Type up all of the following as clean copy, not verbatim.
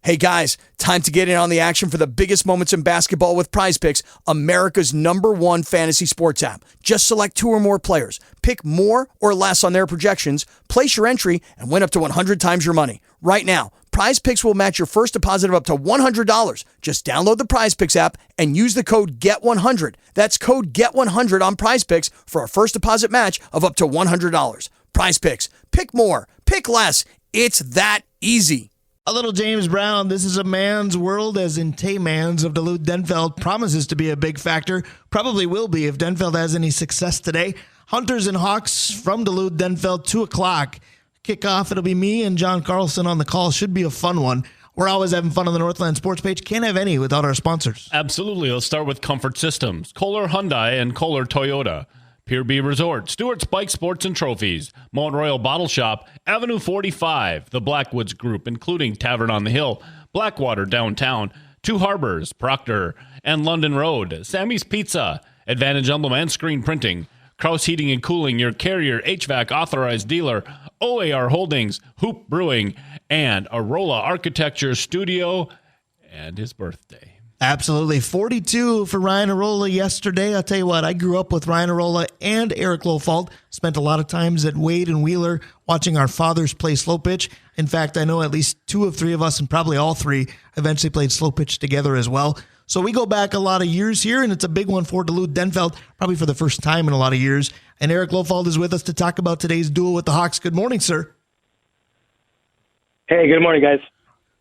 Hey guys, time to get in on the action for the biggest moments in basketball with Prize Picks, America's #1 fantasy sports app. Just select 2 or more players, pick more or less on their projections, place your entry, and win up to 100 times your money. Right now, Prize Picks will match your first deposit of up to $100. Just download the Prize Picks app and use the code GET100. That's code GET100 on Prize Picks for a first deposit match of up to $100. Prize Picks. Pick more. Pick less. It's that easy. A little James Brown. This is a man's world, as in Tay Mans of Duluth. Denfeld promises to be a big factor. Probably will be if Denfeld has any success today. Hunters and Hawks from Duluth, Denfeld, 2 o'clock. Kickoff. It'll be me and John Carlson on the call. Should be a fun one. We're always having fun on the Northland Sports page. Can't have any without our sponsors. Absolutely. Let's start with Comfort Systems, Kohler Hyundai and Kohler Toyota, Pier B Resort, Stewart's Bike Sports and Trophies, Mount Royal Bottle Shop, Avenue 45, the Blackwoods Group, including Tavern on the Hill, Blackwater Downtown, Two Harbors, Proctor, and London Road, Sammy's Pizza, Advantage Emblem and Screen Printing, Kraus Heating and Cooling, your Carrier HVAC authorized dealer, OAR Holdings, Hoop Brewing, and Arola Architecture Studio, and his birthday. Absolutely. 42 for Ryan Arola yesterday. I'll tell you what, I grew up with Ryan Arola and Erik Lofald. Spent a lot of times at Wade and Wheeler watching our fathers play slow pitch. In fact, I know at least 2 of 3 of us, and probably all 3, eventually played slow pitch together as well. So we go back a lot of years here, and it's a big one for Duluth Denfeld, probably for the first time in a lot of years. And Erik Lofald is with us to talk about today's duel with the Hawks. Good morning, sir. Hey, good morning, guys.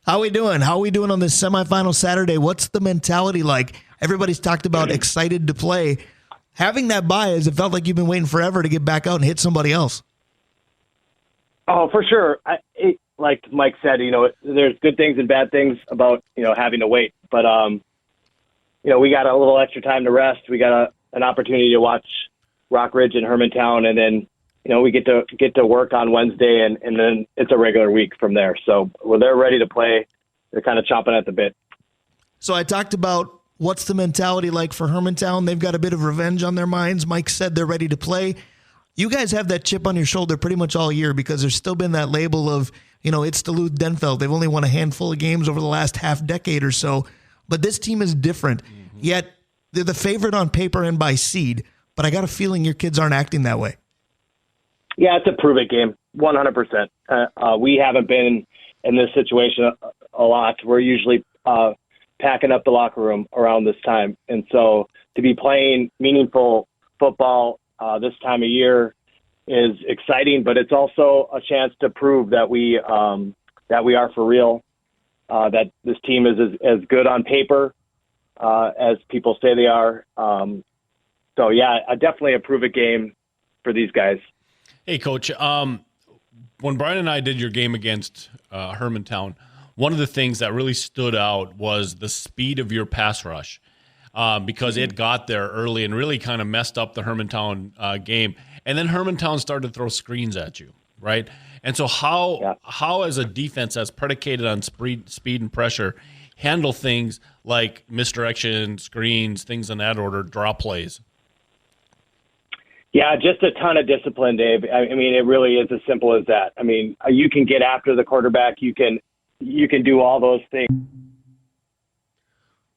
How we doing? How are we doing on this semifinal Saturday? What's the mentality like? Everybody's talked about excited to play. Having that bye, has it felt like you've been waiting forever to get back out and hit somebody else? Oh, for sure. Like Mike said, there's good things and bad things about, having to wait. But, we got a little extra time to rest. We got an opportunity to watch Rock Ridge and Hermantown, and then, we get to work on Wednesday, and then it's a regular week from there. So they're ready to play. They're kind of chomping at the bit. So I talked about what's the mentality like for Hermantown. They've got a bit of revenge on their minds. Mike said they're ready to play. You guys have that chip on your shoulder pretty much all year because there's still been that label of, it's Duluth Denfeld. They've only won a handful of games over the last half decade or so. But this team is different. Mm-hmm. Yet they're the favorite on paper and by seed. But I got a feeling your kids aren't acting that way. Yeah, it's a prove-it game, 100%. We haven't been in this situation a lot. We're usually packing up the locker room around this time. And so to be playing meaningful football this time of year is exciting, but it's also a chance to prove that we are for real, that this team is as good on paper as people say they are. So, yeah, definitely a prove-it game for these guys. Hey, Coach, when Brian and I did your game against Hermantown, one of the things that really stood out was the speed of your pass rush because it got there early and really kind of messed up the Hermantown game. And then Hermantown started to throw screens at you, right? And so how as a defense that's predicated on speed and pressure, handle things like misdirection, screens, things in that order, draw plays? Yeah, just a ton of discipline, Dave. I mean, it really is as simple as that. I mean, you can get after the quarterback. You can do all those things.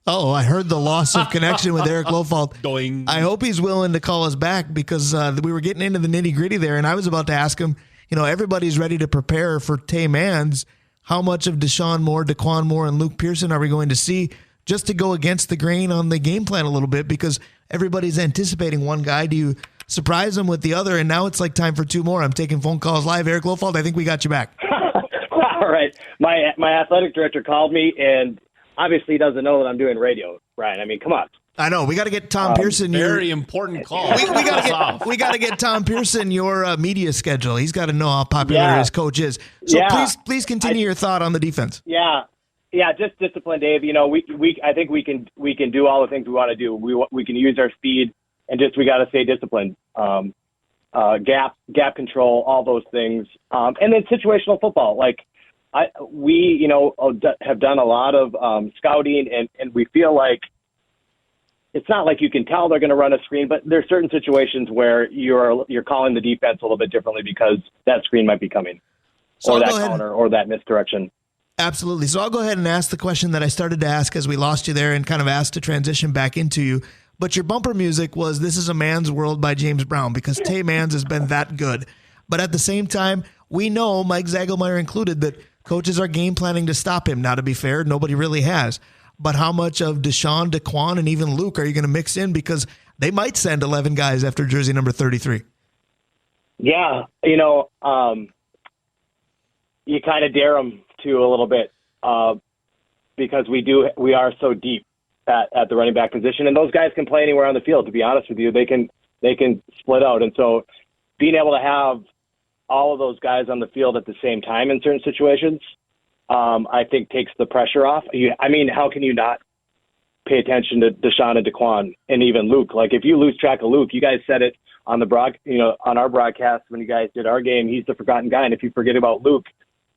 Oh, I heard the loss of connection with Erik Lofald. Doing. I hope he's willing to call us back because we were getting into the nitty-gritty there, and I was about to ask him, everybody's ready to prepare for Tay Mans. How much of Deshaun Moore, Daquan Moore, and Luke Pearson are we going to see just to go against the grain on the game plan a little bit because everybody's anticipating one guy. Do you surprise them with the other, and now it's like time for 2 more. I'm taking phone calls live. Erik Lofald, I think we got you back. All right. My athletic director called me, and obviously he doesn't know that I'm doing radio, Ryan. I mean, come on. I know. We got to get Tom Pearson. Very important call. We got to get Tom Pearson your media schedule. He's got to know how popular his coach is. So please continue your thought on the defense. Yeah, just discipline, Dave. I think we can do all the things we want to do. We can use our speed. And we got to stay disciplined, gap control, all those things. And then situational football. Like we have done a lot of scouting and we feel like it's not like you can tell they're going to run a screen, but there's certain situations where you're calling the defense a little bit differently because that screen might be coming or that counter or that misdirection. Absolutely. So I'll go ahead and ask the question that I started to ask as we lost you there and kind of asked to transition back into you. But your bumper music was This Is a Man's World by James Brown, because Tay Mans has been that good. But at the same time, we know, Mike Zagelmeyer included, that coaches are game planning to stop him. Now, to be fair, nobody really has. But how much of Deshaun, DeQuan, and even Luke are you going to mix in? Because they might send 11 guys after jersey number 33. Yeah, you kind of dare them to a little bit because we are so deep at the running back position, and those guys can play anywhere on the field. To be honest with you, they can split out, and so being able to have all of those guys on the field at the same time in certain situations, I think takes the pressure off. How can you not pay attention to Deshaun and DeQuan and even Luke? Like, if you lose track of Luke, you guys said it on on our broadcast when you guys did our game, he's the forgotten guy, and if you forget about Luke,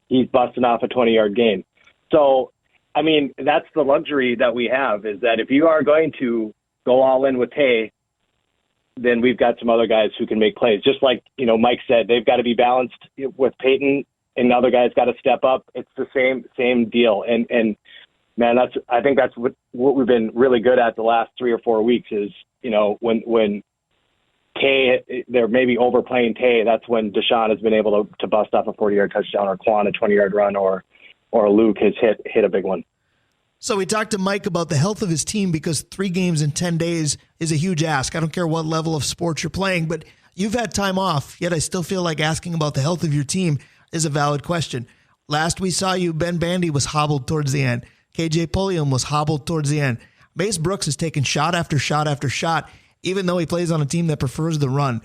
he's busting off a 20-yard game. So, that's the luxury that we have, is that if you are going to go all in with Tay, then we've got some other guys who can make plays. Just like, Mike said, they've got to be balanced with Peyton, and other guys got to step up. It's the same deal. And man, I think that's what we've been really good at the last 3 or 4 weeks is, when Tay, they're maybe overplaying Tay, that's when Deshaun has been able to bust off a 40-yard touchdown, or Quan a 20-yard run, or Luke has hit a big one. So we talked to Mike about the health of his team, because 3 games in 10 days is a huge ask. I don't care what level of sports you're playing, but you've had time off, yet I still feel like asking about the health of your team is a valid question. Last we saw you, Ben Bandy was hobbled towards the end. KJ Pulliam was hobbled towards the end. Mace Brooks has taken shot after shot after shot, even though he plays on a team that prefers the run.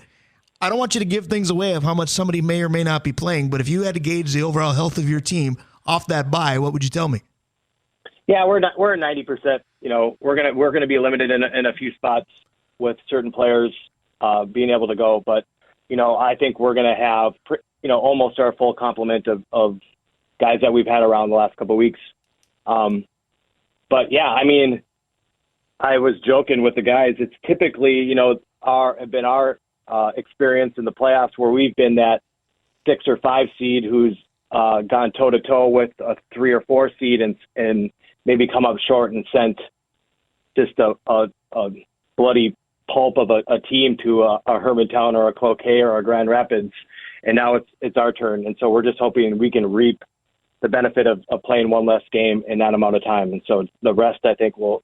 I don't want you to give things away of how much somebody may or may not be playing, but if you had to gauge the overall health of your team off that bye, what would you tell me? Yeah, we're at 90%. We're gonna be limited in a few spots with certain players being able to go, but I think we're gonna have almost our full complement of guys that we've had around the last couple of weeks. But yeah, I was joking with the guys. It's typically our experience in the playoffs where we've been that 6 or 5 seed who's gone toe to toe with a 3 or 4 seed and maybe come up short and sent just a bloody pulp of a team to a Hermantown or a Cloquet or a Grand Rapids, and now it's our turn. And so we're just hoping we can reap the benefit of playing one less game in that amount of time. And so the rest, I think, will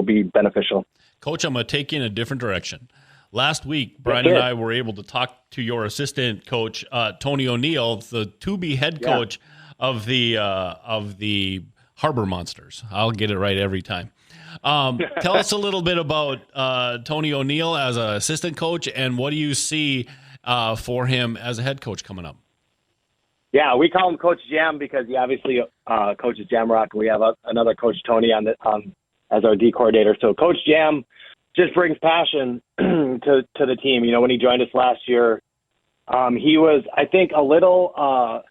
be beneficial. Coach, I'm going to take you in a different direction. Last week, Brian and I were able to talk to your assistant coach, Tony O'Neill, the to-be head coach of the Harbor Monsters. I'll get it right every time. Tell us a little bit about Tony O'Neill as an assistant coach, and what do you see for him as a head coach coming up? Yeah, we call him Coach Jam because he obviously coaches Jamrock. We have another Coach Tony as our D coordinator. So Coach Jam just brings passion to the team. When he joined us last year, he was, I think, a little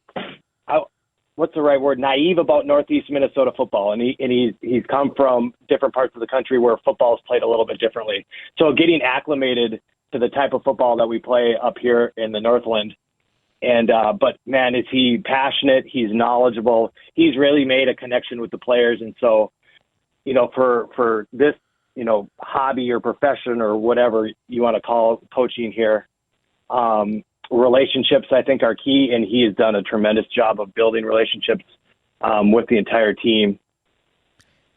what's the right word? Naive about Northeast Minnesota football, and he's come from different parts of the country where football is played a little bit differently. So getting acclimated to the type of football that we play up here in the Northland. And but man, is he passionate? He's knowledgeable. He's really made a connection with the players, and so for this hobby or profession or whatever you want to call coaching here, relationships, I think, are key, and he has done a tremendous job of building relationships with the entire team.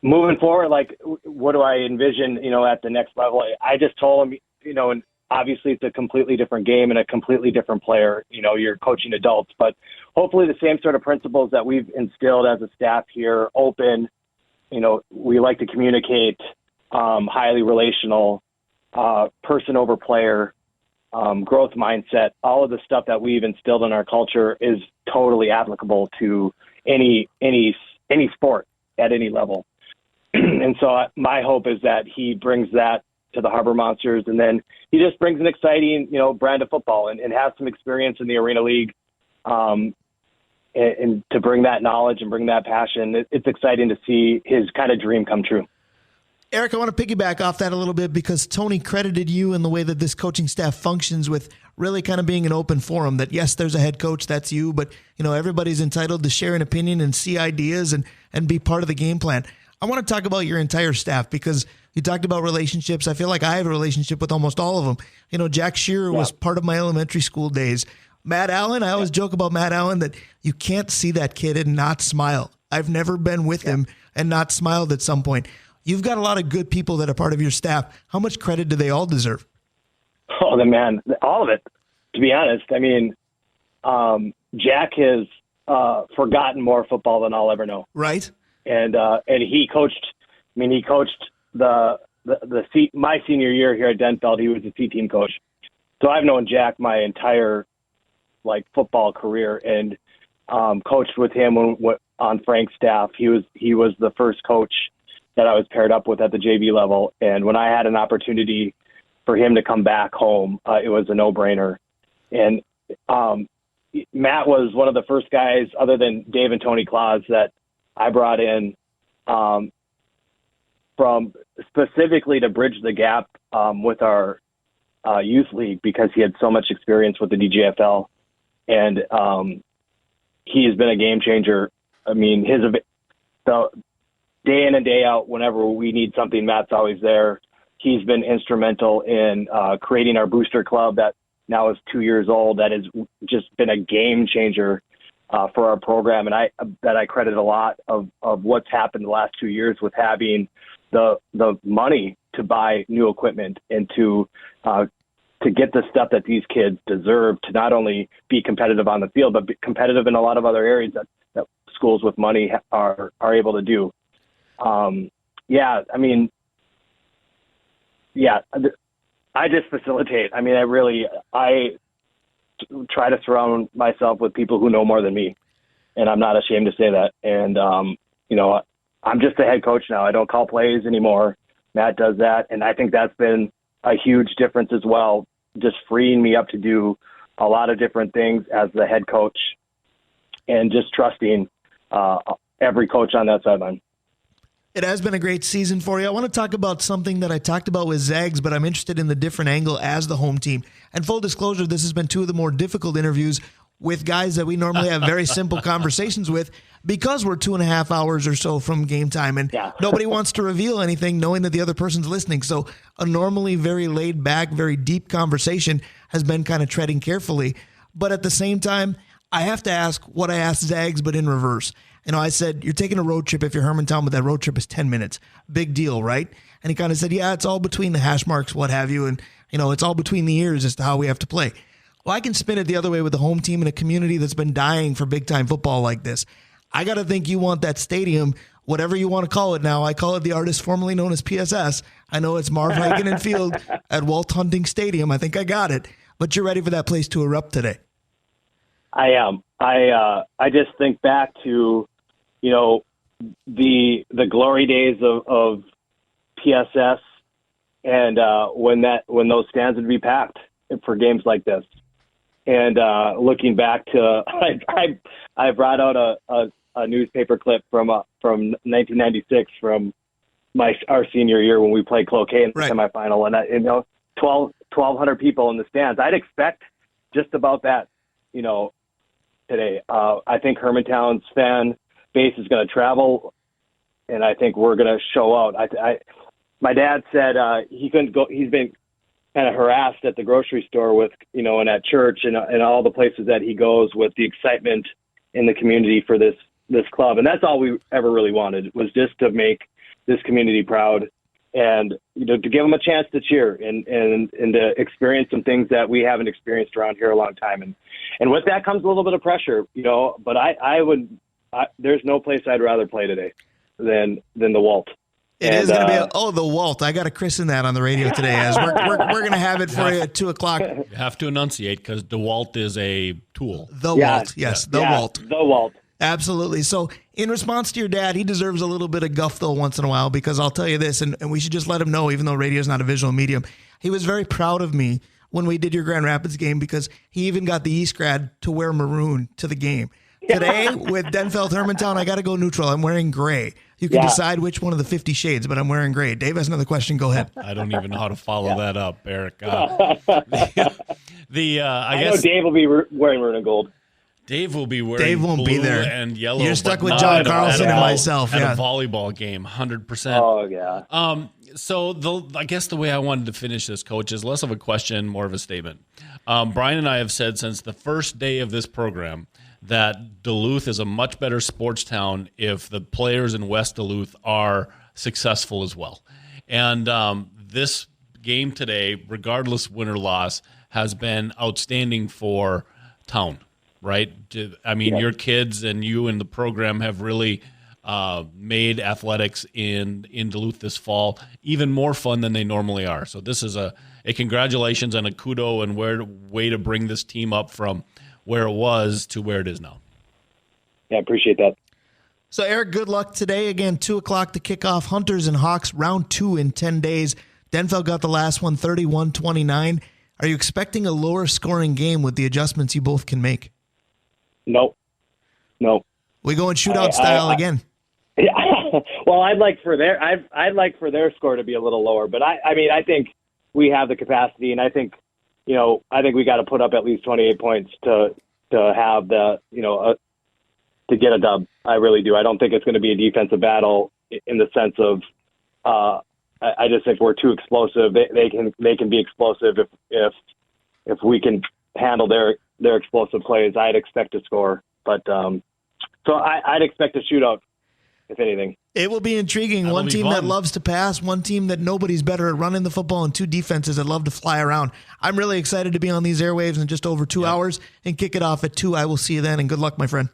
Moving forward, like, what do I envision, at the next level? I just told him, and obviously it's a completely different game and a completely different player. You're coaching adults, but hopefully the same sort of principles that we've instilled as a staff here, open, we like to communicate, highly relational, person over player, growth mindset, all of the stuff that we've instilled in our culture is totally applicable to any sport at any level. And so my hope is that he brings that to the Harbor Monsters, and then he just brings an exciting, brand of football and has some experience in the Arena League, and to bring that knowledge and bring that passion. It's exciting to see his kind of dream come true. Erik, I want to piggyback off that a little bit because Tony credited you in the way that this coaching staff functions with really kind of being an open forum that, yes, there's a head coach, that's you, but everybody's entitled to share an opinion and see ideas and be part of the game plan. I want to talk about your entire staff because you talked about relationships. I feel like I have a relationship with almost all of them. Jack Shearer was part of my elementary school days. Matt Allen, I always joke about Matt Allen that you can't see that kid and not smile. I've never been with him and not smiled at some point. You've got a lot of good people that are part of your staff. How much credit do they all deserve? Oh, all of it, to be honest. I mean, Jack has forgotten more football than I'll ever know. Right. And he coached. I mean, he coached my senior year here at Denfeld. He was the C team coach. So I've known Jack my entire football career and coached with him on Frank's staff. He was the first coach that I was paired up with at the JV level. And when I had an opportunity for him to come back home, it was a no-brainer. And Matt was one of the first guys, other than Dave and Tony Claus, that I brought in from specifically to bridge the gap with our youth league because he had so much experience with the DGFL. And he has been a game changer. I mean, the day in and day out, whenever we need something, Matt's always there. He's been instrumental in creating our booster club that now is 2 years old. That has just been a game changer for our program. And I credit a lot of what's happened the last 2 years with having the money to buy new equipment and to get the stuff that these kids deserve to not only be competitive on the field, but be competitive in a lot of other areas that schools with money are able to do. I just facilitate. I mean, I try to surround myself with people who know more than me, and I'm not ashamed to say that. And, I'm just a head coach now. I don't call plays anymore. Matt does that. And I think that's been a huge difference as well, just freeing me up to do a lot of different things as the head coach and just trusting every coach on that sideline. It has been a great season for you. I want to talk about something that I talked about with Zags, but I'm interested in the different angle as the home team. And full disclosure, this has been two of the more difficult interviews with guys that we normally have very simple conversations with because we're 2.5 hours or so from game time. And nobody wants to reveal anything knowing that the other person's listening. So a normally very laid back, very deep conversation has been kind of treading carefully. But at the same time, I have to ask what I asked Zags, but in reverse. I said, you're taking a road trip if you're Hermantown, but that road trip is 10 minutes. Big deal, right? And he kind of said, yeah, it's all between the hash marks, what have you. And, it's all between the ears as to how we have to play. Well, I can spin it the other way with the home team in a community that's been dying for big-time football like this. I got to think you want that stadium, whatever you want to call it now. I call it the artist formerly known as PSS. I know it's Marv Heikkinen Field at Walt Hunting Stadium. I think I got it. But you're ready for that place to erupt today. I am. I just think back to, the glory days of PSS and when those stands would be packed for games like this. And looking back to, I brought out a newspaper clip from 1996 from our senior year when we played Cloquet in the semifinal, and 1,200 people in the stands. I'd expect just about that, today. I think Hermantown's fan base is going to travel, and I think we're going to show out. My dad said he couldn't go. He's been kind of harassed at the grocery store with, and at church and all the places that he goes with the excitement in the community for this club. And that's all we ever really wanted, was just to make this community proud and, to give them a chance to cheer and to experience some things that we haven't experienced around here a long time. And with that comes a little bit of pressure, but there's no place I'd rather play today than the Walt. It is going to be the Walt. I got to christen that on the radio today. As we're going to have it for you at 2:00. You have to enunciate because DeWalt is a tool. Walt, yes, Walt. The Walt. Absolutely. So in response to your dad, he deserves a little bit of guff though once in a while, because I'll tell you this, and we should just let him know, even though radio is not a visual medium, he was very proud of me when we did your Grand Rapids game, because he even got the East grad to wear maroon to the game. Today with Denfeld Hermantown, I got to go neutral. I'm wearing gray. You can decide which one of the 50 shades, but I'm wearing gray. Dave has another question. Go ahead. I don't even know how to follow that up, Erik. I know Dave will be wearing maroon and gold. Dave will be wearing Dave won't blue be there. and yellow. You're stuck with John Carlson and myself. At a volleyball game, 100%. Oh, yeah. So I guess the way I wanted to finish this, Coach, is less of a question, more of a statement. Brian and I have said since the first day of this program that Duluth is a much better sports town if the players in West Duluth are successful as well. And this game today, regardless win or loss, has been outstanding for town, right? I mean, your kids and you and the program have really made athletics in Duluth this fall even more fun than they normally are. So this is a congratulations and a kudo and way to bring this team up from where it was to where it is now. Yeah, I appreciate that. So, Erik, good luck today. Again, 2 o'clock to kick off Hunters and Hawks, round 2 in 10 days. Denfeld got the last one, 31-29. Are you expecting a lower scoring game with the adjustments you both can make? No. We go in shootout style again. Yeah. Well, I'd like for their score to be a little lower, but I mean, I think we have the capacity, and I think we got to put up at least 28 points to have the, to get a dub. I really do. I don't think it's going to be a defensive battle in the sense of, I just think we're too explosive. They can be explosive if we can handle their explosive plays. I'd expect to score, but so I'd expect a shootout, if anything. It will be intriguing. One team that loves to pass, one team that nobody's better at running the football, and two defenses that love to fly around. I'm really excited to be on these airwaves in just over 2 hours and kick it off at 2. I will see you then, and good luck, my friend.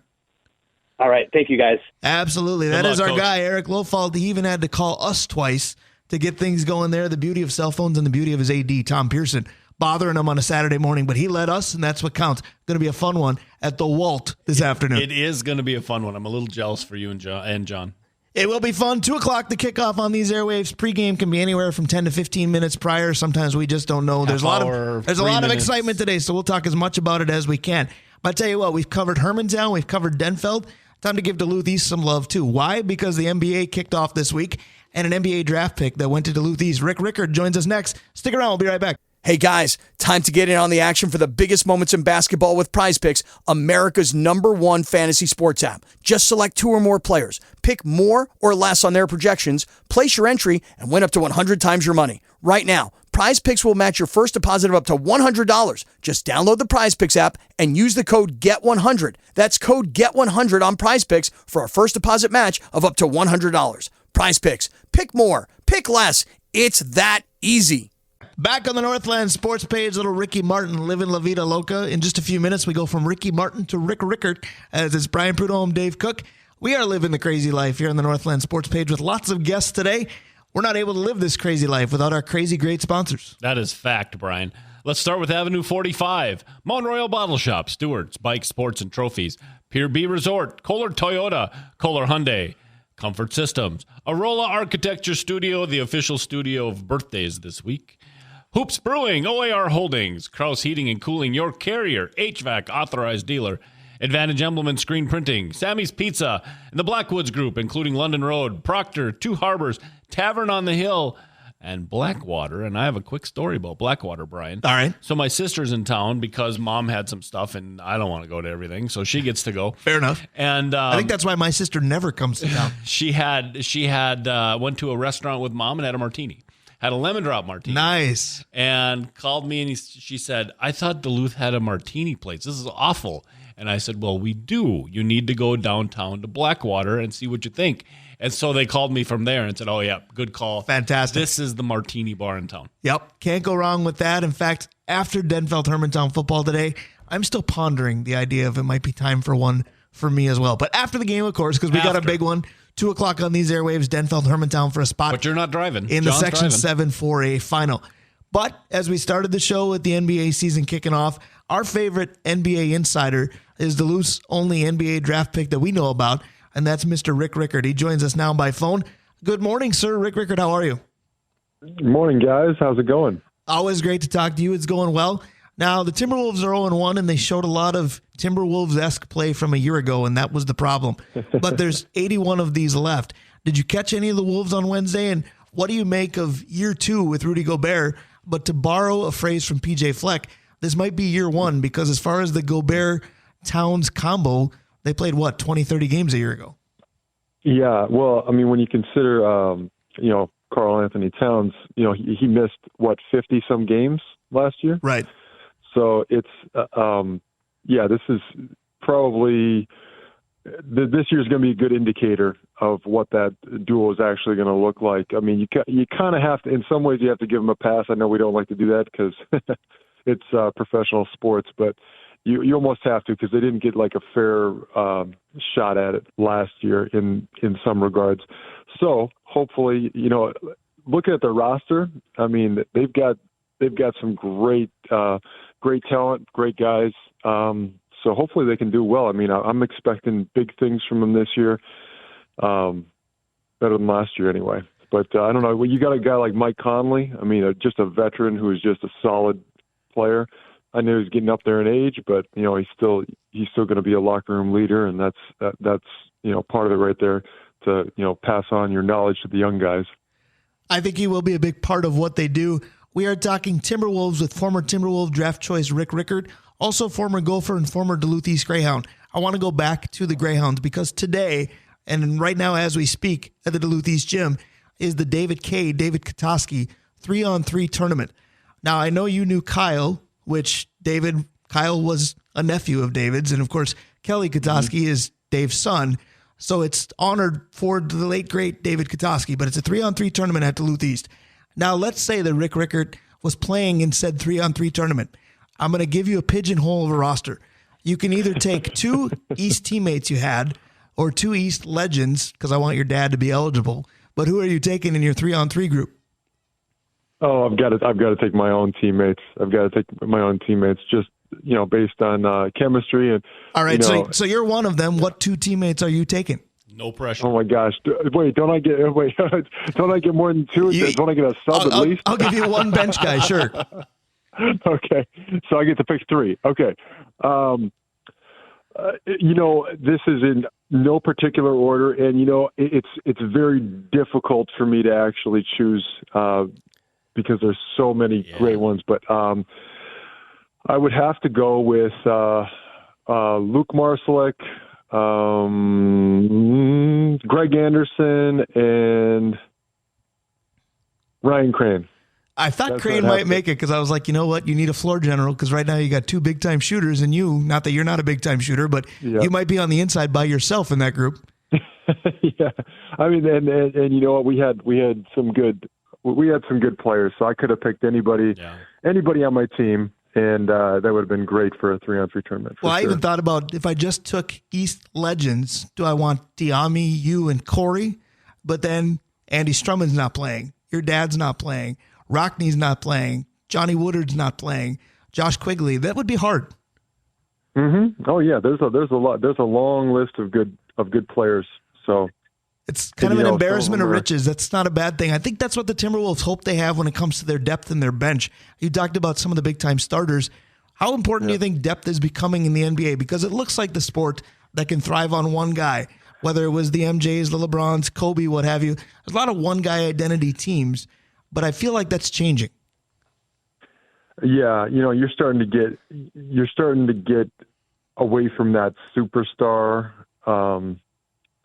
All right. Thank you, guys. Absolutely. That is our guy, Erik Lofald. He even had to call us twice to get things going there. The beauty of cell phones and the beauty of his AD, Tom Pearson, bothering him on a Saturday morning, but he led us, and that's what counts. Going to be a fun one at the Walt this afternoon. It is going to be a fun one. I'm a little jealous for you and John. It will be fun. 2 o'clock to kick off on these airwaves. Pregame can be anywhere from 10 to 15 minutes prior. Sometimes we just don't know. There's a lot of excitement today, so we'll talk as much about it as we can. But I tell you what, we've covered Hermantown, we've covered Denfeld. Time to give Duluth East some love, too. Why? Because the NBA kicked off this week, and an NBA draft pick that went to Duluth East. Rickert joins us next. Stick around. We'll be right back. Hey guys, time to get in on the action for the biggest moments in basketball with Prize Picks, America's #1 fantasy sports app. Just select 2 or more players, pick more or less on their projections, place your entry, and win up to 100 times your money. Right now, Prize Picks will match your first deposit of up to $100. Just download the Prize Picks app and use the code GET100. That's code GET100 on Prize Picks for a first deposit match of up to $100. Prize Picks. Pick more. Pick less. It's that easy. Back on the Northland Sports page, little Ricky Martin living La Vida Loca. In just a few minutes, we go from Ricky Martin to Rickert, as it's Brian Prudhomme, Dave Cook. We are living the crazy life here on the Northland Sports page with lots of guests today. We're not able to live this crazy life without our crazy great sponsors. That is fact, Brian. Let's start with Avenue 45, Mount Royal Bottle Shop, Stewart's, Bike, Sports, and Trophies, Pier B Resort, Kohler Toyota, Kohler Hyundai, Comfort Systems, Arola Architecture Studio, the official studio of birthdays this week, Hoops Brewing, OAR Holdings, Kraus Heating and Cooling, your carrier, HVAC authorized dealer, Advantage Emblem and Screen Printing, Sammy's Pizza, and the Blackwoods Group, including London Road, Proctor, Two Harbors, Tavern on the Hill, and Blackwater. And I have a quick story about Blackwater, Brian. All right. So my sister's in town because Mom had some stuff, and I don't want to go to everything, so she gets to go. Fair enough. And I think that's why my sister never comes to town. She went to a restaurant with Mom and had a martini. Had a lemon drop martini. Nice. And called me and she said, I thought Duluth had a martini place. This is awful. And I said, well, we do. You need to go downtown to Blackwater and see what you think. And so they called me from there and said, oh, yeah, good call. Fantastic. This is the martini bar in town. Yep. Can't go wrong with that. In fact, after Denfeld Hermantown football today, I'm still pondering the idea of it might be time for one for me as well. But after the game, of course, because we got a big one. 2 o'clock on these airwaves, Denfeld Hermantown for a spot. But you're not driving. In John's the Section driving. 7 4A final. But as we started the show with the NBA season kicking off, our favorite NBA insider is Duluth's only NBA draft pick that we know about, and that's Mr. Rick Rickert. He joins us now by phone. Good morning, sir. Rick Rickert, how are you? Good morning, guys. How's it going? Always great to talk to you. It's going well. Now, the Timberwolves are 0-1, and they showed a lot of Timberwolves-esque play from a year ago, and that was the problem. But there's 81 of these left. Did you catch any of the Wolves on Wednesday? And what do you make of year 2 with Rudy Gobert? But to borrow a phrase from PJ Fleck, this might be year 1, because as far as the Gobert-Towns combo, they played, 20, 30 games a year ago? Yeah, well, I mean, when you consider, Karl Anthony Towns, he missed, 50-some games last year? Right. So it's, this is probably, this year's going to be a good indicator of what that duel is actually going to look like. I mean, you kind of have to, in some ways you have to give them a pass. I know we don't like to do that because it's professional sports, but you almost have to, because they didn't get like a fair shot at it last year in some regards. So hopefully, looking at their roster, I mean, they've got some great talent, great guys. So hopefully they can do well. I mean, I'm expecting big things from them this year, better than last year anyway. But I don't know. Well, you got a guy like Mike Conley. I mean, just a veteran who is just a solid player. I know he's getting up there in age, but he's still going to be a locker room leader, and that's part of it right there to pass on your knowledge to the young guys. I think he will be a big part of what they do. We are talking Timberwolves with former Timberwolves draft choice Rick Rickert, also former Gopher and former Duluth East Greyhound. I want to go back to the Greyhounds because today, and right now as we speak at the Duluth East Gym, is the David Katoski 3-on-3 tournament. Now, I know you knew Kyle, Kyle was a nephew of David's, and of course, Kelly Katoski is Dave's son. So it's honored for the late, great David Katoski, but it's a 3-on-3 tournament at Duluth East. Now, let's say that Rick Rickert was playing in said 3-on-3 tournament. I'm going to give you a pigeonhole of a roster. You can either take 2 East teammates you had or 2 East legends, because I want your dad to be eligible. But who are you taking in your 3-on-3 group? Oh, I've got to take my own teammates. Just, based on chemistry. And all right, so you're one of them. What 2 teammates are you taking? No pressure. Oh my gosh! Wait, don't I get more than 2? Don't I get a sub at least? I'll give you 1 bench guy, sure. Okay, so I get to pick 3. Okay, this is in no particular order, and it's very difficult for me to actually choose because there's so many great ones. But I would have to go with Luke Marsalek, Greg Anderson, and Ryan Crane. I thought Crane might make it because I was like, you know what? You need a floor general because right now you got 2 big-time shooters, and not that you're not a big-time shooter, but you might be on the inside by yourself in that group. Yeah. I mean, and you know what? We had some good players, so I could have picked anybody on my team, and that would have been great for a 3-on-3 tournament. Well, I even thought about if I just took East legends, do I want Diami, you, and Corey? But then Andy Strumman's not playing. Your dad's not playing. Rockney's not playing. Johnny Woodard's not playing. Josh Quigley. That would be hard. Mm-hmm. Oh yeah, there's a long list of good players. So it's kind of an embarrassment of riches. That's not a bad thing. I think that's what the Timberwolves hope they have when it comes to their depth in their bench. You talked about some of the big time starters. How important do you think depth is becoming in the NBA? Because it looks like the sport that can thrive on one guy, whether it was the MJs, the LeBrons, Kobe, what have you. There's a lot of one guy identity teams. But I feel like that's changing. Yeah, you're starting to get away from that superstar 90s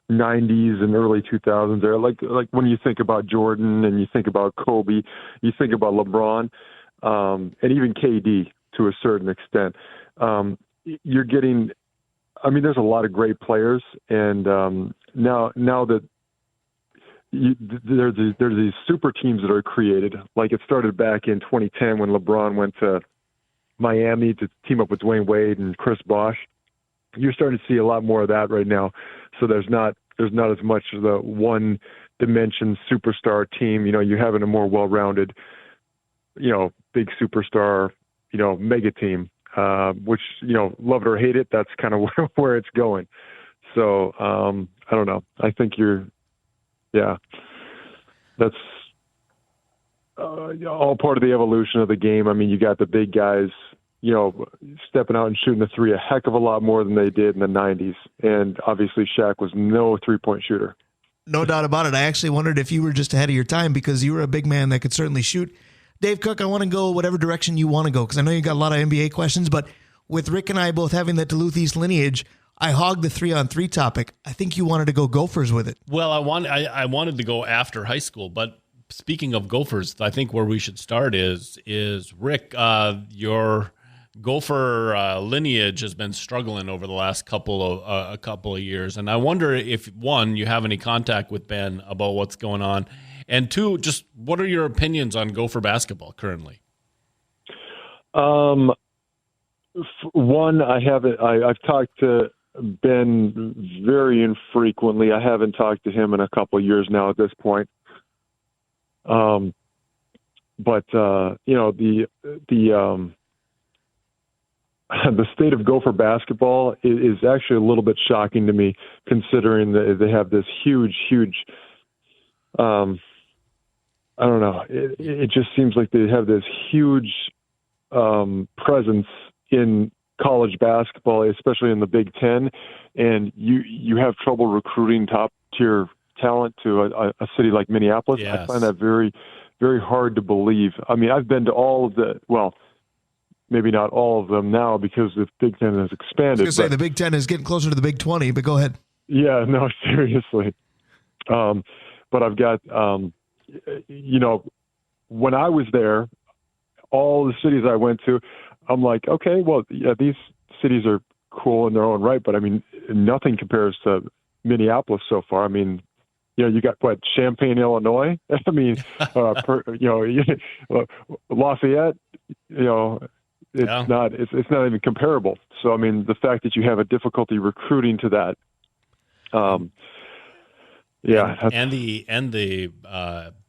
and early 2000s there. Like when you think about Jordan and you think about Kobe, you think about LeBron, and even KD to a certain extent. You're getting, there's a lot of great players, and now that there's these super teams that are created. Like it started back in 2010 when LeBron went to Miami to team up with Dwayne Wade and Chris Bosh. You're starting to see a lot more of that right now. So there's not as much of the one dimension superstar team. You're having a more well-rounded, big superstar, mega team, which, love it or hate it, that's kind of where it's going. So I don't know. I think that's all part of the evolution of the game. You got the big guys, stepping out and shooting the three a heck of a lot more than they did in the 90s. And obviously Shaq was no three-point shooter. No doubt about it. I actually wondered if you were just ahead of your time because you were a big man that could certainly shoot. Dave Cook, I want to go whatever direction you want to go because I know you got a lot of NBA questions, but with Rick and I both having that Duluth East lineage, I hogged the 3-on-3 topic. I think you wanted to go Gophers with it. Well, I wanted to go after high school, but speaking of Gophers, I think where we should start is Rick, your Gopher lineage has been struggling over the last couple of years, and I wonder if, one, you have any contact with Ben about what's going on, and two, just what are your opinions on Gopher basketball currently? One, I haven't. I've talked to Ben very infrequently. I haven't talked to him in a couple of years now at this point. But the state of Gopher basketball is actually a little bit shocking to me, considering that they have this huge, I don't know. It just seems like they have this huge presence in college basketball, especially in the Big Ten, and you have trouble recruiting top-tier talent to a city like Minneapolis. Yes. I find that very, very hard to believe. I mean, I've been to all of maybe not all of them now because the Big Ten has expanded. I was going to say, the Big Ten is getting closer to the Big 20, but go ahead. Yeah, no, seriously. But I've got, when I was there, all the cities I went to, I'm like, okay, well, yeah, these cities are cool in their own right, but I mean, nothing compares to Minneapolis so far. I mean, you got Champaign, Illinois. I mean, Lafayette. It's not even comparable. So I mean, the fact that you have a difficulty recruiting to that. And the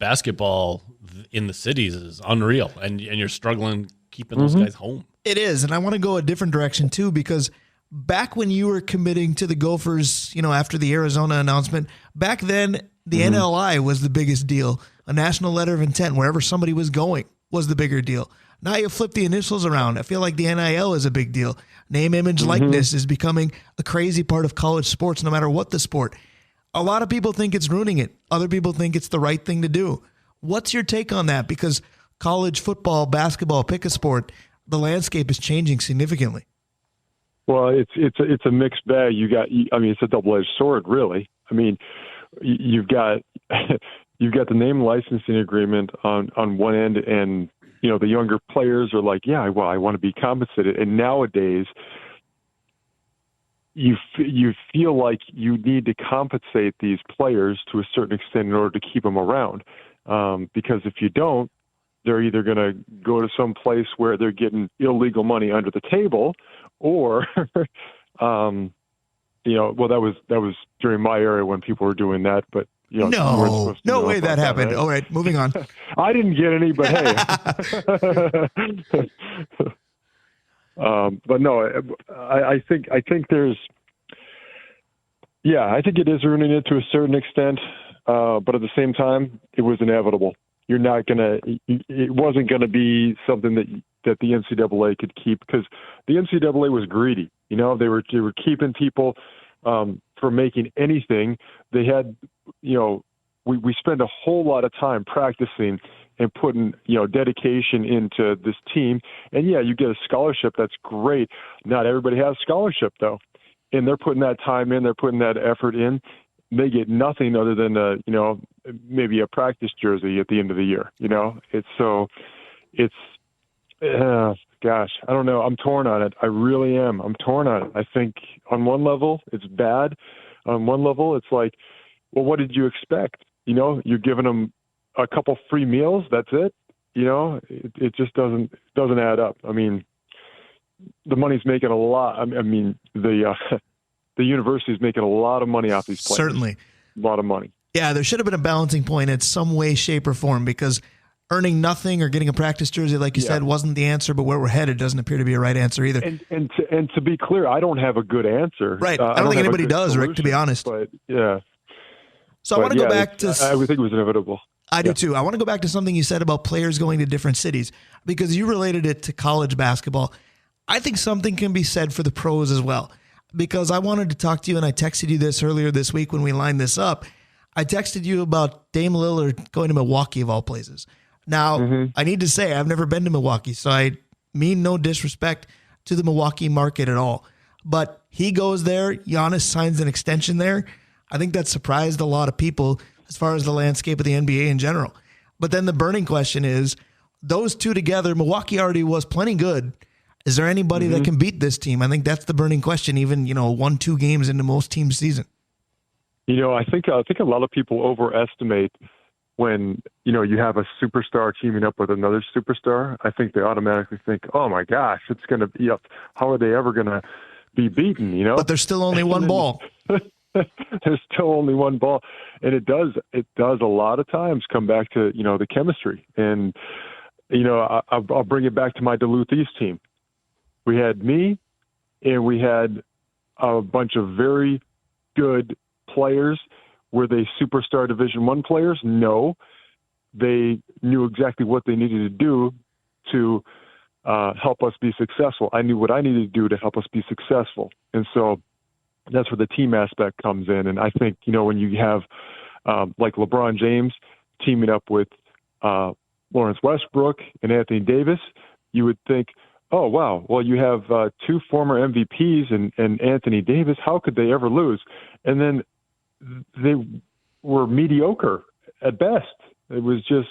basketball in the cities is unreal, and you're struggling keeping those guys home. It is, and I want to go a different direction too, because back when you were committing to the Gophers, after the Arizona announcement, back then the NLI was the biggest deal. A national letter of intent, wherever somebody was going, was the bigger deal. Now you flip the initials around. I feel like the NIL is a big deal. Name, image, likeness is becoming a crazy part of college sports, no matter what the sport. A lot of people think it's ruining it. Other people think it's the right thing to do. What's your take on that? Because college football, basketball, pick a sport, the landscape is changing significantly. Well, it's a mixed bag. It's a double-edged sword, really. I mean, you've got the name licensing agreement on one end, and the younger players are like, yeah, well, I want to be compensated. And nowadays, you feel like you need to compensate these players to a certain extent in order to keep them around, because if you don't, they're either going to go to some place where they're getting illegal money under the table, or, that was during my era when people were doing that. But no way that happened. Right? All right, moving on. I didn't get any, but hey. But no, I think there's, I think it is ruining it to a certain extent. But at the same time, it was inevitable. It wasn't going to be something that the NCAA could keep, because the NCAA was greedy. They were keeping people for making anything. They had, we spend a whole lot of time practicing and putting, dedication into this team. And you get a scholarship. That's great. Not everybody has scholarship though. And they're putting that time in, they're putting that effort in. They get nothing other than, maybe a practice jersey at the end of the year. Gosh, I don't know. I'm torn on it. I really am. I'm torn on it. I think on one level it's bad. On one level it's like, well, what did you expect? You're giving them a couple free meals. That's it. It just doesn't add up. I mean, the money's making a lot. I mean, the university's making a lot of money off these players. Certainly. A lot of money. Yeah, there should have been a balancing point in some way, shape, or form, because earning nothing or getting a practice jersey, like you said, wasn't the answer, but where we're headed doesn't appear to be a right answer either. And to be clear, I don't have a good answer. Right. I don't think anybody does, Rick, to be honest. But yeah. So I want to go back to... I would think it was inevitable. I do too. I want to go back to something you said about players going to different cities, because you related it to college basketball. I think something can be said for the pros as well, because I wanted to talk to you, and I texted you this earlier this week when we lined this up. I texted you about Dame Lillard going to Milwaukee of all places. Now, I need to say I've never been to Milwaukee, so I mean no disrespect to the Milwaukee market at all. But he goes there, Giannis signs an extension there. I think that surprised a lot of people as far as the landscape of the NBA in general. But then the burning question is, those two together, Milwaukee already was plenty good. Is there anybody that can beat this team? I think that's the burning question, even, 1-2 games into most teams' season. I think a lot of people overestimate when, you have a superstar teaming up with another superstar. I think they automatically think, oh my gosh, it's going to be up. How are they ever going to be beaten, But there's still only one ball. There's still only one ball. And it does a lot of times come back to, the chemistry. And, I'll bring it back to my Duluth East team. We had me and we had a bunch of very good players. Were they superstar Division I players? No. They knew exactly what they needed to do to help us be successful. I knew what I needed to do to help us be successful. And so that's where the team aspect comes in. And I think, when you have like LeBron James teaming up with Lawrence Westbrook and Anthony Davis, you would think, oh, wow, well, you have two former MVPs and Anthony Davis. How could they ever lose? And then they were mediocre at best. It was just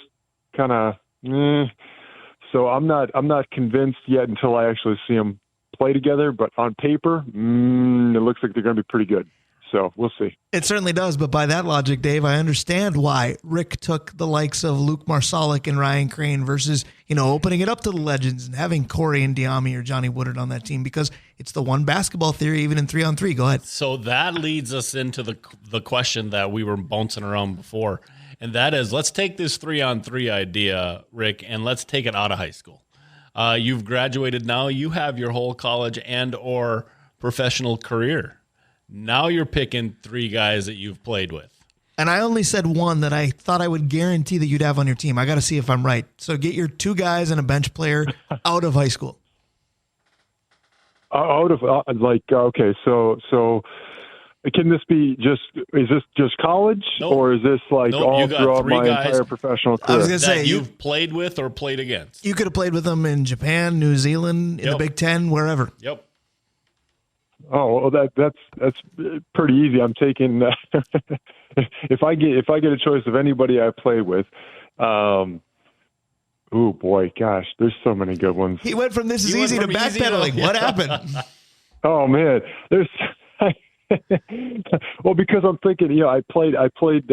kind of, So I'm not convinced yet until I actually see them play together. But on paper, it looks like they're going to be pretty good. So we'll see. It certainly does. But by that logic, Dave, I understand why Rick took the likes of Luke Marsalic and Ryan Crane versus, opening it up to the legends and having Corey and Diami or Johnny Woodard on that team, because it's the one basketball theory, even in 3-on-3. Go ahead. So that leads us into the question that we were bouncing around before. And that is, let's take this 3-on-3 idea, Rick, and let's take it out of high school. You've graduated now. You have your whole college and or professional career. Now you're picking three guys that you've played with. And I only said one that I thought I would guarantee that you'd have on your team. I got to see if I'm right. So get your two guys and a bench player out of high school. Okay, so can this be is this just college? Nope. Or is this all throughout my entire professional career? I was going to say, you've played with or played against. You could have played with them in Japan, New Zealand, in the Big Ten, wherever. Yep. Oh, well, that's pretty easy. I'm taking if I get a choice of anybody I play with. Oh boy, gosh, there's so many good ones. He went from this is easy to backpedaling. What happened? Oh man, there's. Well, because I'm thinking, I played obviously,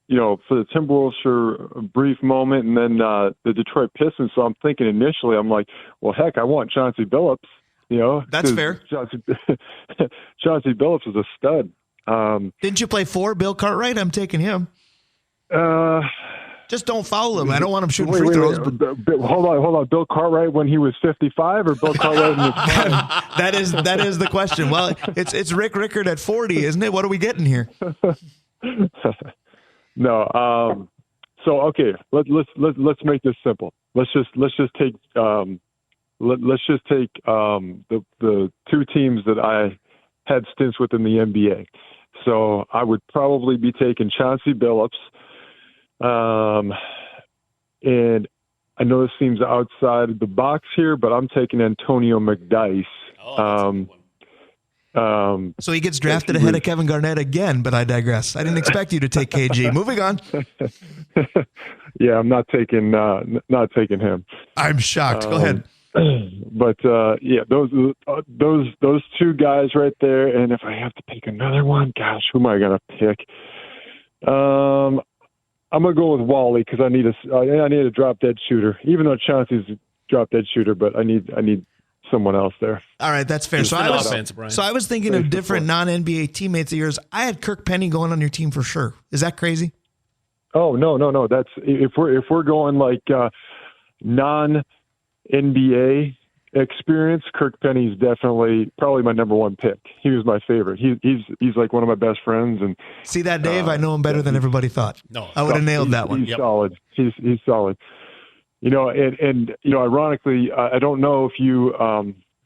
for the Timberwolves for a brief moment, and then the Detroit Pistons. So I'm thinking initially, I'm like, well, heck, I want Chauncey Billups. That's fair. Chauncey Billups is a stud. Didn't you play 4 Bill Cartwright? I'm taking him. Just don't foul him. I don't want him shooting free throws. Hold on. Bill Cartwright when he was 55, or Bill Cartwright in his prime? That is the question. Well, it's Rick Rickert at 40, isn't it? What are we getting here? No. So okay, let's make this simple. Let's just take the two teams that I had stints with in the NBA. So I would probably be taking Chauncey Billups. And I know this seems outside the box here, but I'm taking Antonio McDyess. So he gets drafted ahead of Kevin Garnett again, but I digress. I didn't expect you to take KG. Moving on. Yeah, I'm not taking him. I'm shocked. Go ahead. But those two guys right there. And if I have to pick another one, gosh, who am I gonna pick? I'm gonna go with Wally because I need a drop dead shooter. Even though Chauncey's a drop dead shooter, but I need someone else there. All right, that's fair. So I was thinking of different non-NBA teammates of yours. I had Kirk Penny going on your team for sure. Is that crazy? Oh no. That's if we're going like non-NBA experience, Kirk Penny's probably my number one pick. He was my favorite. He's like one of my best friends. And see that, Dave? I know him better than everybody thought. No, I would have nailed that one. He's solid. He's solid. And ironically, I don't know if you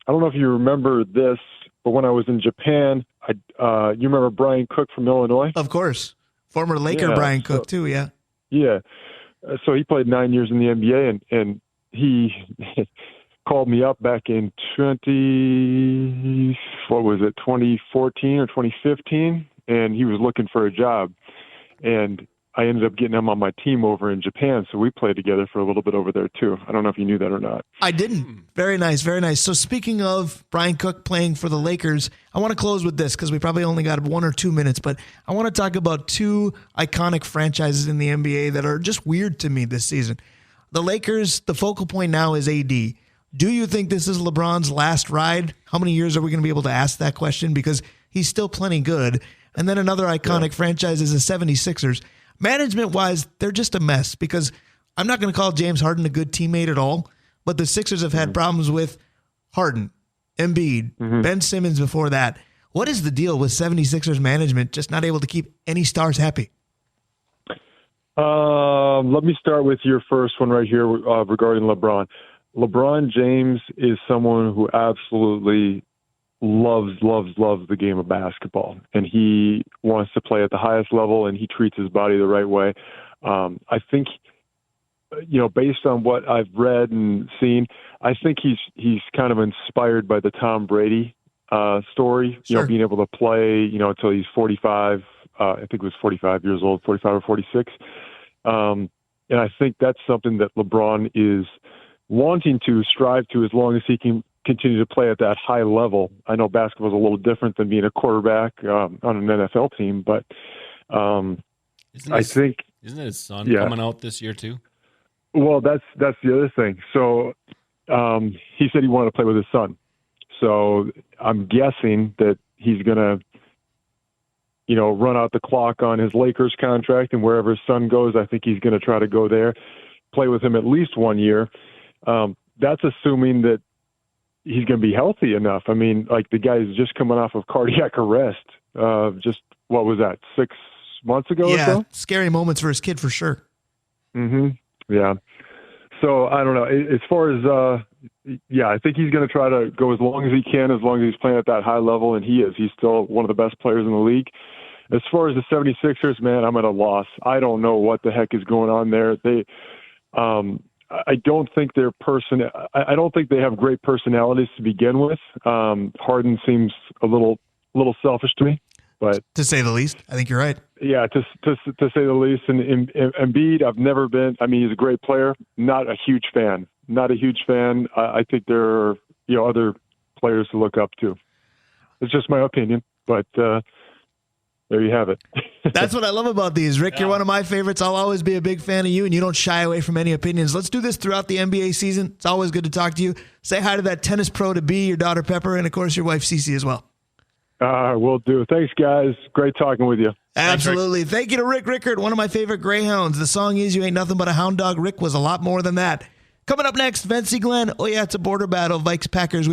remember this, but when I was in Japan, you remember Brian Cook from Illinois? Of course. Former Laker Brian Cook, too, yeah. Yeah. So he played 9 years in the NBA, and he called me up back in 2014 or 2015, and he was looking for a job. And I ended up getting him on my team over in Japan, so we played together for a little bit over there, too. I don't know if you knew that or not. I didn't. Very nice, very nice. So speaking of Brian Cook playing for the Lakers, I want to close with this because we probably only got 1 or 2 minutes, but I want to talk about 2 iconic franchises in the NBA that are just weird to me this season. The Lakers, the focal point now is AD. Do you think this is LeBron's last ride? How many years are we going to be able to ask that question? Because he's still plenty good. And then another iconic franchise is the 76ers. Management-wise, they're just a mess because I'm not going to call James Harden a good teammate at all, but the Sixers have had problems with Harden, Embiid, Ben Simmons before that. What is the deal with 76ers management just not able to keep any stars happy? Let me start with your first one right here regarding LeBron. LeBron James is someone who absolutely loves the game of basketball, and he wants to play at the highest level, and he treats his body the right way. I think, based on what I've read and seen, I think he's kind of inspired by the Tom Brady story. Sure. Being able to play, until he's 45. I think it was 45 years old, 45 or 46. And I think that's something that LeBron is wanting to strive to as long as he can continue to play at that high level. I know basketball is a little different than being a quarterback on an NFL team, but isn't his son coming out this year too? Well, that's the other thing. So he said he wanted to play with his son. So I'm guessing that he's going to, run out the clock on his Lakers contract, and wherever his son goes, I think he's going to try to go there, play with him at least 1 year. That's assuming that he's going to be healthy enough. I mean, like the guy's just coming off of cardiac arrest. Just what was that, 6 months ago or so? Scary moments for his kid for sure. Yeah. So I don't know. As far as, I think he's going to try to go as long as he can, as long as he's playing at that high level, and he is. He's still one of the best players in the league. As far as the 76ers, man, I'm at a loss. I don't know what the heck is going on there. I don't think I don't think they have great personalities to begin with. Harden seems a little selfish to me, but to say the least, I think you're right. Yeah, to say the least. And Embiid, I've never been. I mean, he's a great player. Not a huge fan. I think there are other players to look up to. It's just my opinion, but there you have it. That's what I love about these. Rick, you're one of my favorites. I'll always be a big fan of you, and you don't shy away from any opinions. Let's do this throughout the NBA season. It's always good to talk to you. Say hi to that tennis pro to be, your daughter Pepper, and, of course, your wife Cece as well. Will do. Thanks, guys. Great talking with you. Absolutely. Thank you to Rick Rickert, one of my favorite Greyhounds. The song is You Ain't Nothing But a Hound Dog. Rick was a lot more than that. Coming up next, Vencie Glenn. Oh, yeah, it's a border battle. Vikes Packers.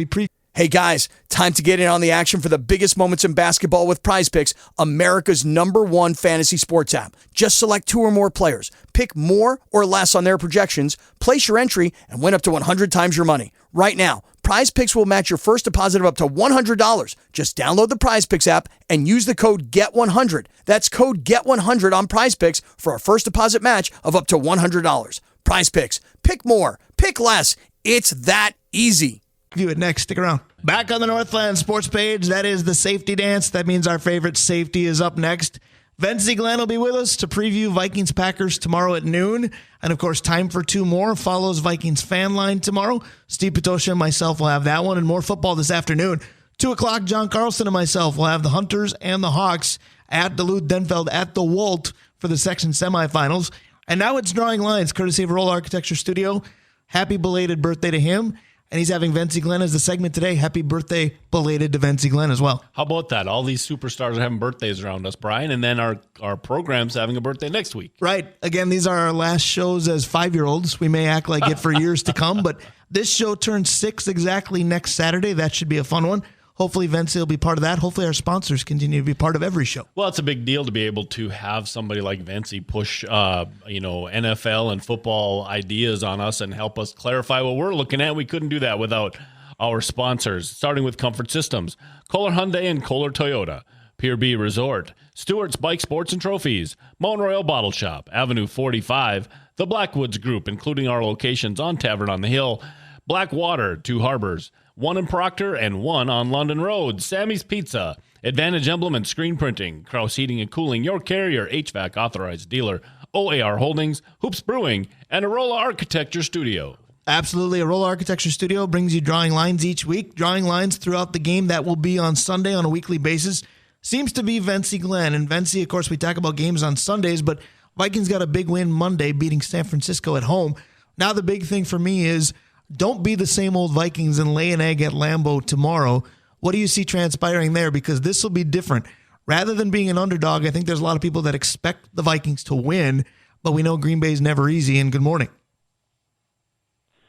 Hey guys, time to get in on the action for the biggest moments in basketball with Prize Picks, America's #1 fantasy sports app. Just select 2 or more players, pick more or less on their projections, place your entry, and win up to 100 times your money. Right now, Prize Picks will match your first deposit of up to $100. Just download the Prize Picks app and use the code GET100. That's code GET100 on Prize Picks for a first deposit match of up to $100. Prize Picks. Pick more. Pick less. It's that easy. View it next. Stick around. Back on the Northland Sports page, that is the safety dance. That means our favorite safety is up next. Vencie Glenn will be with us to preview Vikings Packers tomorrow at noon. And, of course, time for 2 more. Follows Vikings Fan Line tomorrow. Steve Petosha and myself will have that one, and more football this afternoon. 2 o'clock, John Carlson and myself will have the Hunters and the Hawks at Duluth Denfeld at the Walt for the section semifinals. And now it's Drawing Lines, courtesy of Roll Architecture Studio. Happy belated birthday to him. And he's having Vencie Glenn as the segment today. Happy birthday belated to Vencie Glenn as well. How about that? All these superstars are having birthdays around us, Brian, and then our program's having a birthday next week. Right. Again, these are our last shows as 5-year-olds. We may act like it for years to come, but this show turns 6 exactly next Saturday. That should be a fun one. hopefully Vencie will be part of that. Hopefully our sponsors continue to be part of every show. Well, it's a big deal to be able to have somebody like Vencie push, NFL and football ideas on us and help us clarify what we're looking at. We couldn't do that without our sponsors, starting with Comfort Systems, Kohler Hyundai and Kohler Toyota, Pier B Resort, Stewart's Bike Sports and Trophies, Mountain Royal Bottle Shop, Avenue 45, the Blackwoods Group, including our locations on Tavern on the Hill, Blackwater, 2 Harbors, 1 in Proctor and 1 on London Road, Sammy's Pizza, Advantage Emblem and Screen Printing, Krause Heating and Cooling, your carrier HVAC authorized dealer, OAR Holdings, Hoops Brewing, and Arola Architecture Studio. Absolutely. Arola Architecture Studio brings you drawing lines each week, drawing lines throughout the game. That will be on Sunday on a weekly basis. Seems to be Vencie Glenn. And Vencie, of course, we talk about games on Sundays, but Vikings got a big win Monday, beating San Francisco at home. Now the big thing for me is don't be the same old Vikings and lay an egg at Lambeau tomorrow. What do you see transpiring there? Because this will be different. Rather than being an underdog, I think there's a lot of people that expect the Vikings to win, but we know Green Bay is never easy. And good morning.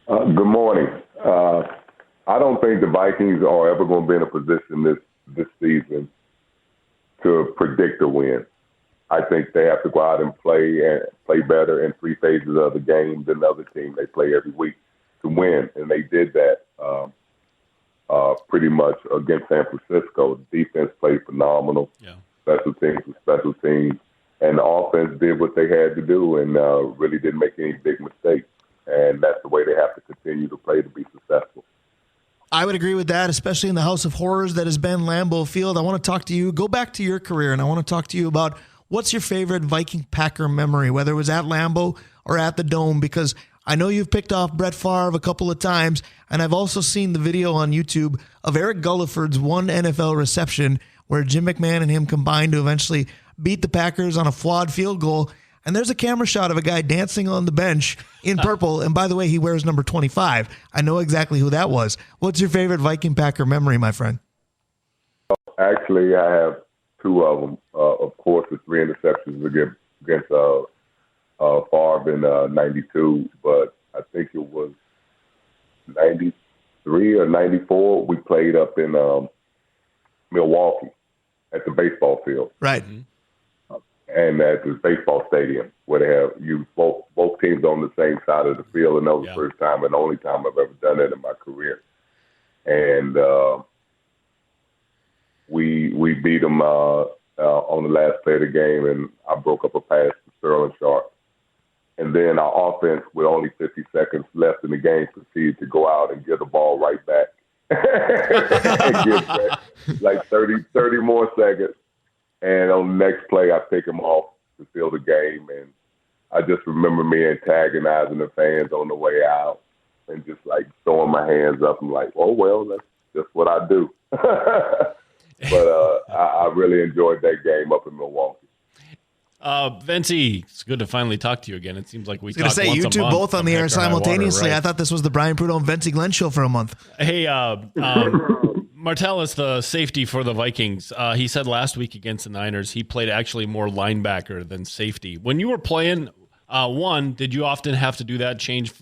Good morning. I don't think the Vikings are ever going to be in a position this season to predict a win. I think they have to go out and play better in 3 phases of the game than the other team they play every week to win, and they did that pretty much against San Francisco. The defense played phenomenal. Yeah. Special teams with special teams, and the offense did what they had to do and really didn't make any big mistakes. And that's the way they have to continue to play to be successful. I would agree with that, especially in the house of horrors that has been Lambeau Field. I want to talk to you, go back to your career, and I want to talk to you about what's your favorite Viking Packer memory, whether it was at Lambeau or at the Dome, because I know you've picked off Brett Favre a couple of times, and I've also seen the video on YouTube of Erik Gulliford's one NFL reception where Jim McMahon and him combined to eventually beat the Packers on a flawed field goal. And there's a camera shot of a guy dancing on the bench in purple. And by the way, he wears number 25. I know exactly who that was. What's your favorite Viking Packer memory, my friend? Actually, I have 2 of them. Of course, the 3 interceptions against Favre in 92. But I think it was 93 or 94. We played up in Milwaukee at the baseball field. Right. Mm-hmm. And at the baseball stadium where they have both teams on the same side of the field, and that was the first time and the only time I've ever done that in my career. And we beat them on the last play of the game, and I broke up a pass to Sterling Sharp. And then our offense, with only 50 seconds left in the game, proceeded to go out and get the ball right back. And give back like 30 more seconds. And on the next play, I pick him off to seal the game. And I just remember me antagonizing the fans on the way out and just like throwing my hands up and like, oh, well, that's just what I do. But I really enjoyed that game up in Milwaukee. Vencie, it's good to finally talk to you again. It seems like we talk once a month. You two both on the air simultaneously. Right? I thought this was the Brian Prudhomme and Vencie Glenn show for a month. Hey, Martellus, the safety for the Vikings, he said last week against the Niners he played actually more linebacker than safety. When you were playing, did you often have to do that, change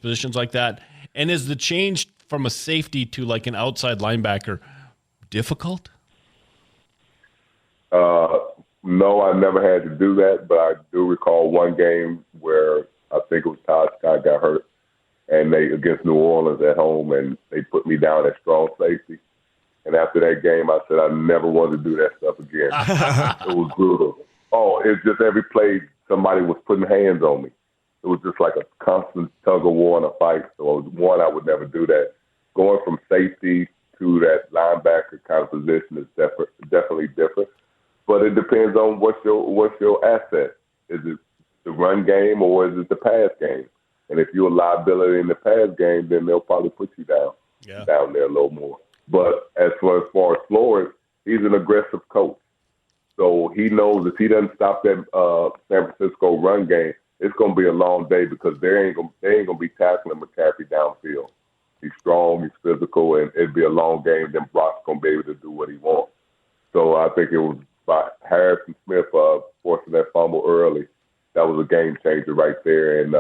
positions like that? And is the change from a safety to like an outside linebacker difficult? No, I never had to do that, but I do recall one game where I think it was Todd Scott got hurt, and they against New Orleans at home, and they put me down at strong safety. And after that game, I said I never want to do that stuff again. It was brutal. Oh, it's just every play somebody was putting hands on me. It was just like a constant tug of war and a fight. So I would never do that. Going from safety to that linebacker kind of position is definitely different. But it depends on what's your asset. Is it the run game or is it the pass game? And if you're a liability in the pass game, then they'll probably put you down there a little more. But as far as Flores, he's an aggressive coach. So he knows if he doesn't stop that San Francisco run game, it's going to be a long day because they ain't going to be tackling McCaffrey downfield. He's strong, he's physical, and it'd be a long game. Then Brock's going to be able to do what he wants. So I think it was by Harrison Smith forcing that fumble early. That was a game changer right there, and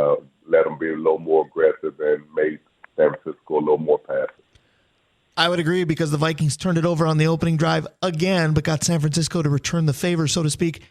let them be a little more aggressive and made San Francisco a little more passive. I would agree because the Vikings turned it over on the opening drive again, but got San Francisco to return the favor, so to speak.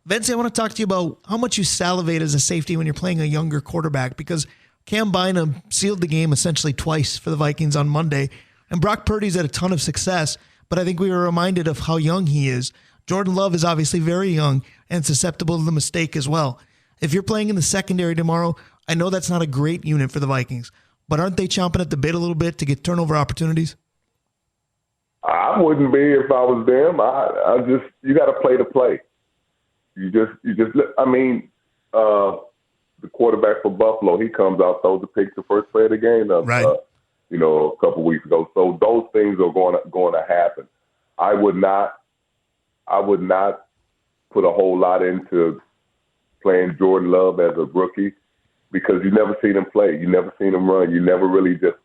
Vencie, I want to talk to you about how much you salivate as a safety when you're playing a younger quarterback, because Cam Bynum sealed the game essentially twice for the Vikings on Monday, and Brock Purdy's had a ton of success, but I think we were reminded of how young he is. Jordan Love is obviously very young and susceptible to the mistake as well. If you're playing in the secondary tomorrow, I know that's not a great unit for the Vikings, but aren't they chomping at the bit a little bit to get turnover opportunities? I wouldn't be if I was them. You got to play the play. The quarterback for Buffalo, he comes out, throws the pick the first play of the game, right. A couple weeks ago. So those things are going to happen. I would not put a whole lot into playing Jordan Love as a rookie because you never seen him play. You never seen him run. You never really just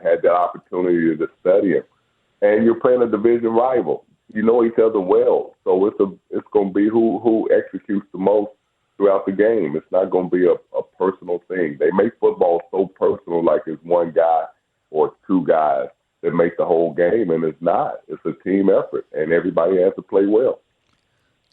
had that opportunity to study him. And you're playing a division rival. You know each other well. So it's going to be who executes the most throughout the game. It's not going to be a personal thing. They make football so personal, like it's one guy or two guys that make the whole game, and it's not. It's a team effort, and everybody has to play well.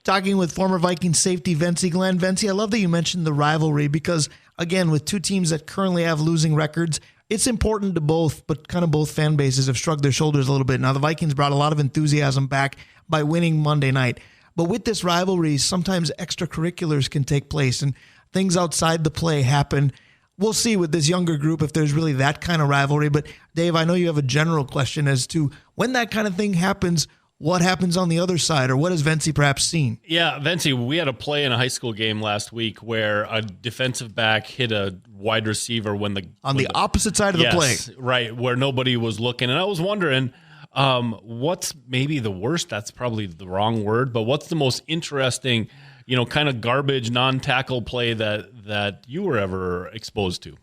Talking with former Vikings safety Vencie Glenn. Vencie, I love that you mentioned the rivalry because, again, with two teams that currently have losing records, it's important to both, but kind of both fan bases have shrugged their shoulders a little bit. Now, the Vikings brought a lot of enthusiasm back by winning Monday night. But with this rivalry, sometimes extracurriculars can take place and things outside the play happen. We'll see with this younger group if there's really that kind of rivalry. But, Dave, I know you have a general question as to when that kind of thing happens, what happens on the other side, or what has Vencie perhaps seen? Yeah, Vencie, we had a play in a high school game last week where a defensive back hit a wide receiver on the opposite side of the play. Right, where nobody was looking. And I was wondering, what's maybe the worst? That's probably the wrong word, but what's the most interesting, kind of garbage, non-tackle play that you were ever exposed to?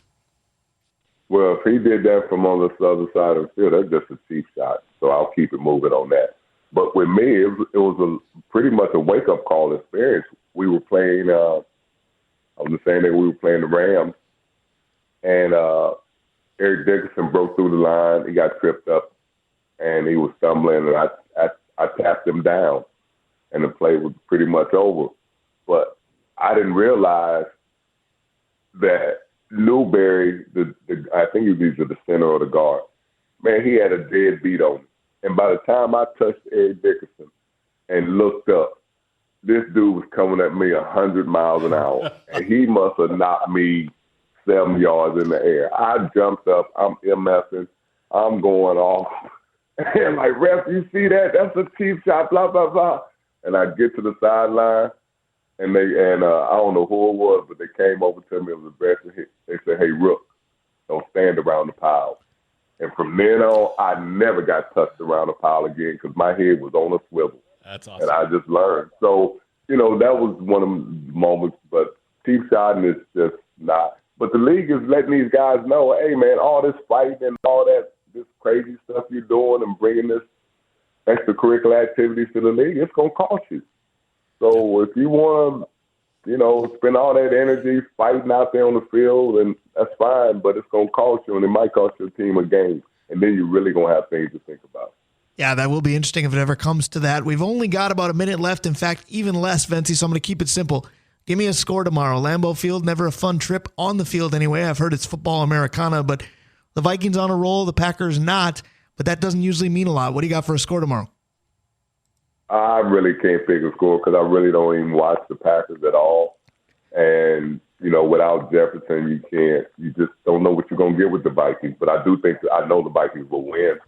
Well, if he did that from on the other side of the field, that's just a cheap shot. So I'll keep it moving on that. But with me, it was pretty much a wake-up call experience. We were playing, I was just saying that we were playing the Rams, and Erik Dickerson broke through the line. He got tripped up, and he was stumbling, and I tapped him down, and the play was pretty much over. But I didn't realize that Newberry, I think he was either the center or the guard, man, he had a dead beat on him. And by the time I touched Erik Dickerson and looked up, this dude was coming at me 100 miles an hour. And he must have knocked me 7 yards in the air. I jumped up. I'm MFing. I'm going off. And like, ref, you see that? That's a cheap shot, blah, blah, blah. And I get to the sideline, and I don't know who it was, but they came over to me. It was the best. They said, hey, Rook, don't stand around the pile. And from then on, I never got touched around a pile again because my head was on a swivel. That's awesome. And I just learned. So, that was one of the moments. But cheap shotting is just not. But the league is letting these guys know, hey, man, all this fighting and all that, this crazy stuff you're doing and bringing this extracurricular activities to the league, it's going to cost you. So if you want to, spend all that energy fighting out there on the field, and that's fine, but it's going to cost you, and it might cost your team a game. And then you're really going to have things to think about. Yeah, that will be interesting if it ever comes to that. We've only got about a minute left. In fact, even less, Vencie, so I'm going to keep it simple. Give me a score tomorrow. Lambeau Field, never a fun trip on the field anyway. I've heard it's football Americana, but the Vikings on a roll, the Packers not, but that doesn't usually mean a lot. What do you got for a score tomorrow? I really can't pick a score because I really don't even watch the Packers at all. And, without Jefferson, you just don't know what you're going to get with the Vikings. But I know the Vikings will win,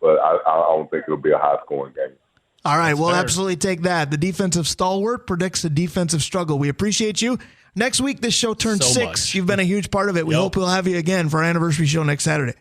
but I don't think it'll be a high-scoring game. All right, we'll absolutely take that. The defensive stalwart predicts a defensive struggle. We appreciate you. Next week, this show turns 6. Much. You've been a huge part of it. We hope we'll have you again for our anniversary show next Saturday.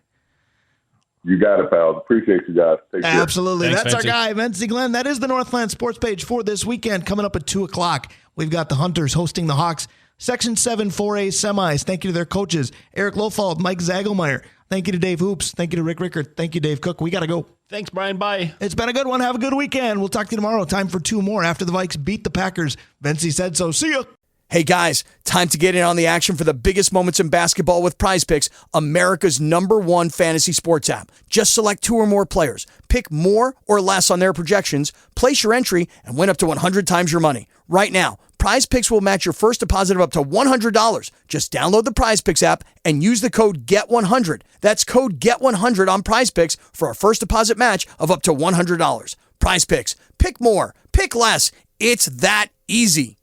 You got it, pals. Appreciate you guys. Take care. Absolutely. Thanks, That's Vencie. our guy, Vencie Glenn. That is the Northland Sports page for this weekend. Coming up at 2 o'clock, we've got the Hunters hosting the Hawks. Section 7 4A semis. Thank you to their coaches, Erik Lofald, Mike Zagelmeyer. Thank you to Dave Hoops. Thank you to Rickert. Thank you, Dave Cook. We got to go. Thanks, Brian. Bye. It's been a good one. Have a good weekend. We'll talk to you tomorrow. Time for 2 more after the Vikes beat the Packers. Vencie said so. See ya. Hey guys, time to get in on the action for the biggest moments in basketball with Prize Picks, America's #1 fantasy sports app. Just select 2 or more players, pick more or less on their projections, place your entry, and win up to 100 times your money. Right now, Prize Picks will match your first deposit of up to $100. Just download the Prize Picks app and use the code GET100. That's code GET100 on Prize Picks for a first deposit match of up to $100. Prize Picks. Pick more. Pick less. It's that easy.